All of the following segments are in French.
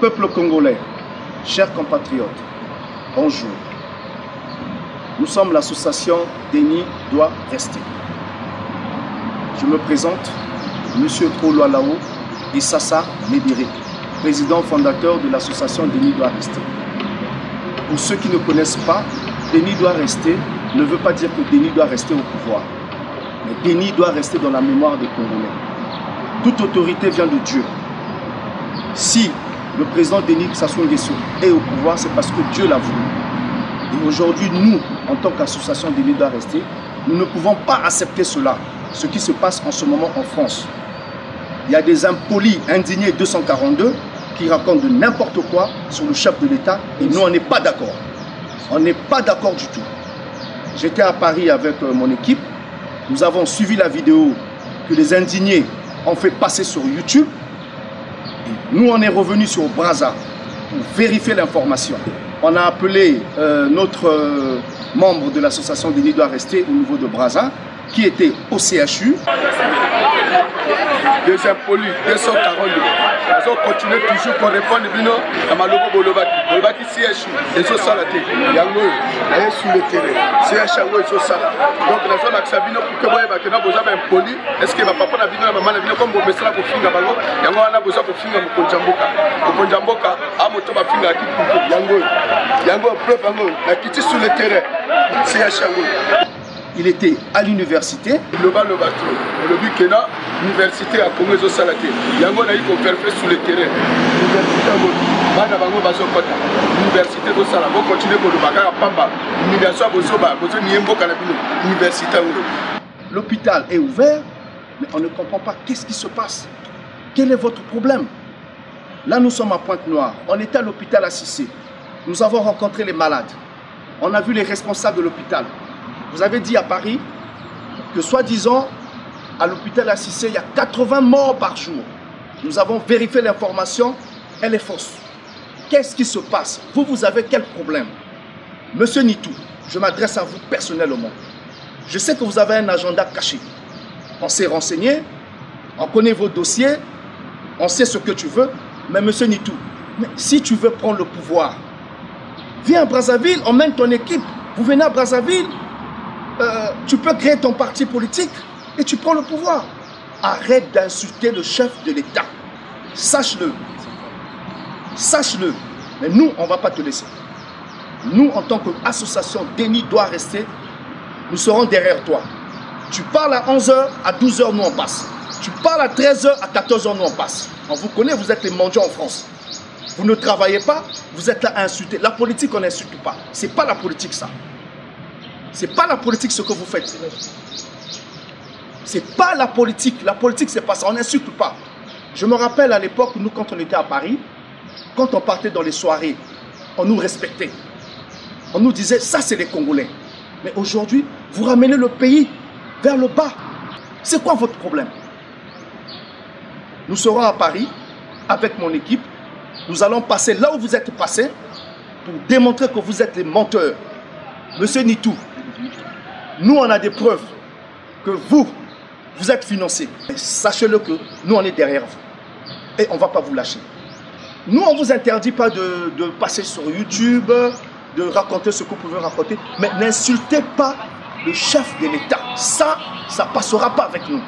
Peuple congolais, chers compatriotes, bonjour. Nous sommes l'association Denis doit rester. Je me présente, Monsieur Trolwalao et Sassa Médéric, président fondateur de l'association Denis doit rester. Pour ceux qui ne connaissent pas, Denis doit rester ne veut pas dire que Denis doit rester au pouvoir. Mais Denis doit rester dans la mémoire des Congolais. Toute autorité vient de Dieu. Si le président Denis Sassou Nguesso est au pouvoir, c'est parce que Dieu l'a voulu. Et aujourd'hui, nous, en tant qu'association Denis doit rester, nous ne pouvons pas accepter cela, ce qui se passe en ce moment en France. Il y a des impolis indignés 242 qui racontent de n'importe quoi sur le chef de l'État et nous, on n'est pas d'accord. On n'est pas d'accord du tout. J'étais à Paris avec mon équipe. Nous avons suivi la vidéo que les indignés ont fait passer sur YouTube. Et nous, on est revenu sur Brazza pour vérifier l'information. On a appelé notre membre de l'association Denis doit rester au niveau de Brazza, qui était au CHU. Des impolis, 242. Ils ont continué toujours pour répondre à Malobo Bolobaki CHU. Ils ont salaté. Yango, ils sont sur le terrain. CHU, ils ont salaté. Donc, la zone Axabino, pour que vous ayez un poli, est-ce que ma papa n'a pas maman n'a comme vous mettez là pour finir Bango, Yango a besoin pour finir Mukonjamboka. Mukonjamboka, à mon tour, finir à qui Yango, preuve Yango, la quitte sur le terrain. CHU. Il était à l'université. Le but que l'université a commencé à salater. Il y a un faire fait sur le terrain. L'université de Sala, vous continuez pour le bagage à Pamba. L'université. L'hôpital est ouvert, mais on ne comprend pas qu'est-ce qui se passe. Quel est votre problème? Là, nous sommes à Pointe-Noire. On était à l'hôpital à Cissé. Nous avons rencontré les malades. On a vu les responsables de l'hôpital. Vous avez dit à Paris que soi-disant, à l'hôpital à Cissé, il y a 80 morts par jour. Nous avons vérifié l'information, elle est fausse. Qu'est-ce qui se passe? Vous avez quel problème? Monsieur Nitou, je m'adresse à vous personnellement. Je sais que vous avez un agenda caché. On s'est renseigné, on connaît vos dossiers, on sait ce que tu veux. Mais monsieur Nitou, si tu veux prendre le pouvoir, viens à Brazzaville, emmène ton équipe. Vous venez à Brazzaville, tu peux créer ton parti politique et tu prends le pouvoir. Arrête d'insulter le chef de l'État. Sache-le. Sache-le. Mais nous, on ne va pas te laisser. Nous, en tant qu'association Denis doit rester, nous serons derrière toi. Tu parles à 11h, à 12h, nous on passe. Tu parles à 13h, à 14h, nous on passe. On vous connaît, vous êtes les mendiants en France. Vous ne travaillez pas, vous êtes là à insulter. La politique, on n'insulte pas. Ce n'est pas la politique, ça. Ce n'est pas la politique ce que vous faites. Ce n'est pas la politique. La politique, c'est pas ça. On n'insulte pas. Je me rappelle à l'époque, nous, quand on était à Paris, quand on partait dans les soirées, on nous respectait. On nous disait, ça, c'est les Congolais. Mais aujourd'hui, vous ramenez le pays vers le bas. C'est quoi votre problème? Nous serons à Paris avec mon équipe. Nous allons passer là où vous êtes passé pour démontrer que vous êtes les menteurs. Monsieur Nitou, nous, on a des preuves que vous êtes financé. Sachez-le que nous, on est derrière vous. Et on ne va pas vous lâcher. Nous, on ne vous interdit pas de passer sur YouTube, de raconter ce que vous pouvez raconter. Mais n'insultez pas le chef de l'État. Ça ne passera pas avec nous.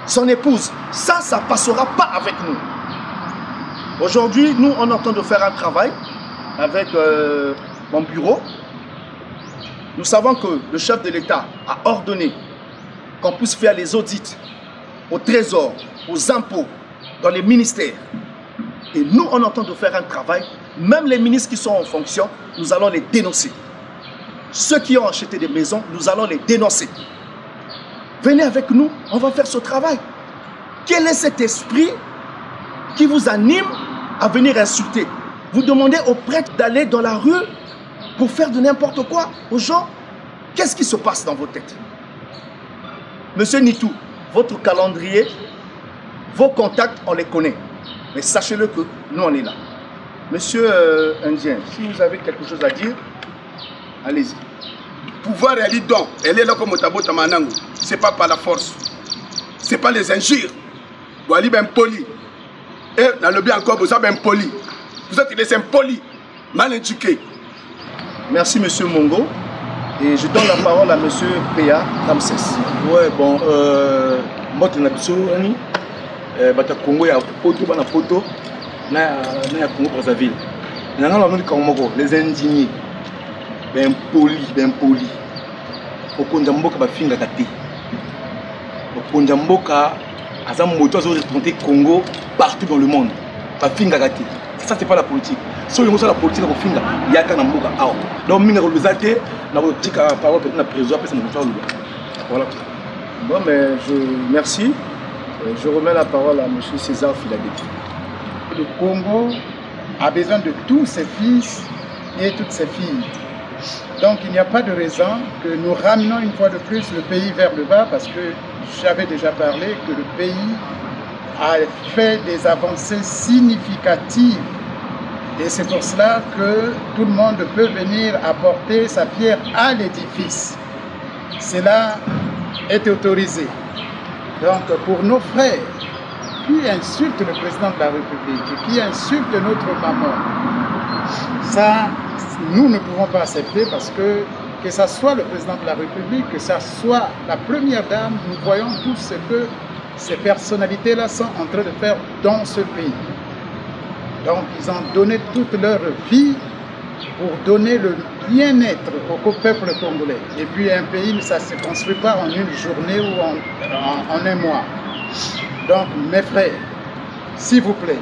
Son épouse, ça ne passera pas avec nous. Aujourd'hui, nous, on est en train de faire un travail avec mon bureau. Nous savons que le chef de l'État a ordonné qu'on puisse faire les audits au trésor, aux impôts, dans les ministères. Et nous, on est en train de faire un travail. Même les ministres qui sont en fonction, nous allons les dénoncer. Ceux qui ont acheté des maisons, nous allons les dénoncer. Venez avec nous, on va faire ce travail. Quel est cet esprit qui vous anime à venir insulter? Vous demandez aux prêtres d'aller dans la rue pour faire de n'importe quoi aux gens. Qu'est-ce qui se passe dans vos têtes? Monsieur Nitou, votre calendrier, vos contacts, on les connaît. Mais sachez-le que nous, on est là. Monsieur Indien, si vous avez quelque chose à dire, allez-y. Pouvoir, elle est donc. Elle est là comme Otabo Tamanango. Ce n'est pas par la force. c'est pas les injures. Voilà, ben poli. Et dans le bien encore, vous avez ben poli. Vous êtes des impolis, mal éduqués. Merci, monsieur Mongo. Et je donne la parole à monsieur Péa Ramsès. Ouais, bon, moi, je suis Bata Congo, il y a une photo, il y a Congo Brazzaville. Il y a les indignés, ben poli. Au Kondamboka, il y a Kati. Au Kondamboka, il y a représenté Congo partout dans le monde. Il y a Kati. Ça, c'est pas la politique. Si on a la politique, il y a un Mboka. Donc, il y a une parole peut-être la président, après, voilà. Bon, mais merci. Je remets la parole à M. César Philadelphie. Le Congo a besoin de tous ses fils et toutes ses filles. Donc il n'y a pas de raison que nous ramenons une fois de plus le pays vers le bas, parce que j'avais déjà parlé que le pays a fait des avancées significatives. Et c'est pour cela que tout le monde peut venir apporter sa pierre à l'édifice. Cela est autorisé. Donc pour nos frères qui insultent le président de la République, qui insultent notre maman, ça, nous ne pouvons pas accepter, parce que ce soit le président de la République, que ce soit la première dame, nous voyons tout ce que ces personnalités-là sont en train de faire dans ce pays. Donc ils ont donné toute leur vie pour donner le bien-être au peuple congolais. Et puis un pays, ça ne se construit pas en une journée ou en un mois. Donc mes frères, s'il vous plaît,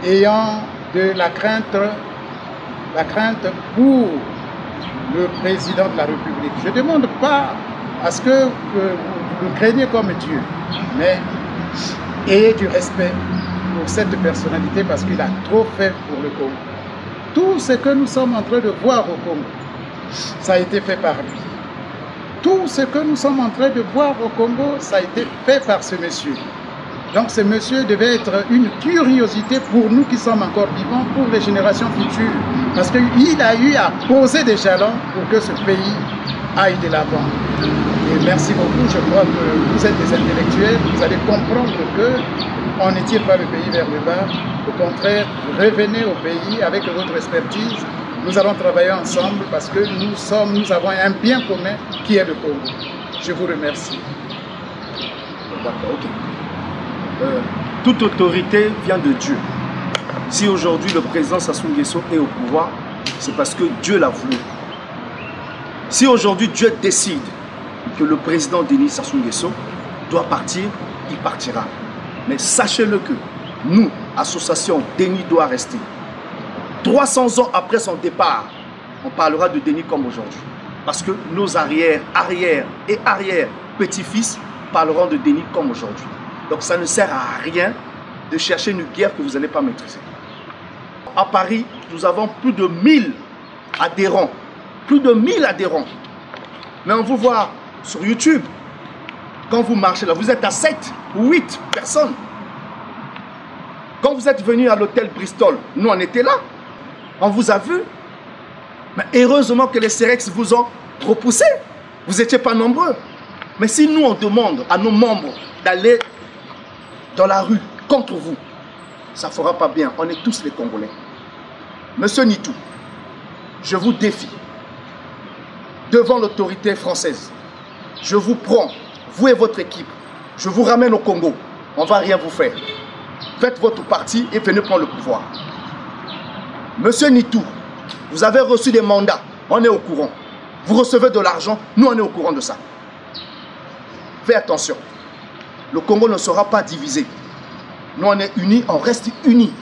ayant de la crainte pour le président de la République. Je ne demande pas à ce que vous le craignez comme Dieu, mais ayez du respect pour cette personnalité, parce qu'il a trop fait pour le Congo. Tout ce que nous sommes en train de voir au Congo, ça a été fait par lui. Tout ce que nous sommes en train de voir au Congo, ça a été fait par ce monsieur. Donc ce monsieur devait être une curiosité pour nous qui sommes encore vivants, pour les générations futures. Parce qu'il a eu à poser des jalons pour que ce pays aille de l'avant. Et merci beaucoup, je crois que vous êtes des intellectuels, vous allez comprendre qu'on ne tire pas le pays vers le bas. Au contraire, revenez au pays avec votre expertise. Nous allons travailler ensemble parce que nous avons un bien commun qui est le Congo. Je vous remercie. D'accord, ok. Toute autorité vient de Dieu. Si aujourd'hui le président Sassou Nguesso est au pouvoir, c'est parce que Dieu l'a voulu. Si aujourd'hui Dieu décide que le président Denis Sassou Nguesso doit partir, il partira. Mais sachez-le que nous, association Denis doit rester. 300 ans après son départ, on parlera de Denis comme aujourd'hui. Parce que nos arrière et arrière-petits-fils parleront de Denis comme aujourd'hui. Donc ça ne sert à rien de chercher une guerre que vous n'allez pas maîtriser. À Paris, nous avons plus de 1000 adhérents. Plus de 1000 adhérents. Mais on vous voit sur YouTube, quand vous marchez là, vous êtes à 7 ou 8 personnes. Quand vous êtes venu à l'hôtel Bristol, nous on était là. On vous a vu. Mais heureusement que les Cerex vous ont repoussé. Vous n'étiez pas nombreux. Mais si nous on demande à nos membres d'aller dans la rue contre vous, ça ne fera pas bien. On est tous les Congolais. Monsieur Nitou, je vous défie devant l'autorité française. Je vous prends, vous et votre équipe. Je vous ramène au Congo. On ne va rien vous faire. Faites votre parti et venez prendre le pouvoir. Monsieur Nitou, vous avez reçu des mandats. On est au courant. Vous recevez de l'argent. Nous, on est au courant de ça. Faites attention. Le Congo ne sera pas divisé. Nous, on est unis, on reste unis.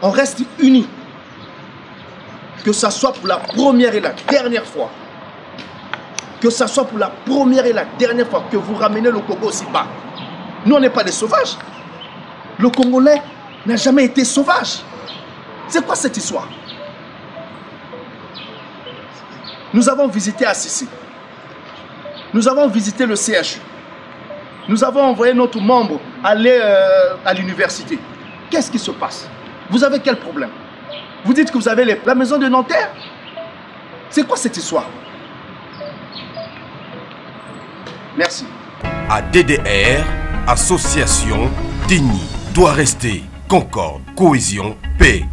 On reste unis. Que ça soit pour la première et la dernière fois. Que ça soit pour la première et la dernière fois que vous ramenez le Congo aussi bas. Nous, on n'est pas des sauvages. Le Congolais n'a jamais été sauvage. C'est quoi cette histoire? Nous avons visité Assisi. Nous avons visité le CHU. Nous avons envoyé notre membre aller à l'université. Qu'est-ce qui se passe? Vous avez quel problème? Vous dites que vous avez la maison de Nanterre? C'est quoi cette histoire? Merci. ADDR, Association Tigny, doit rester concorde, cohésion, paix.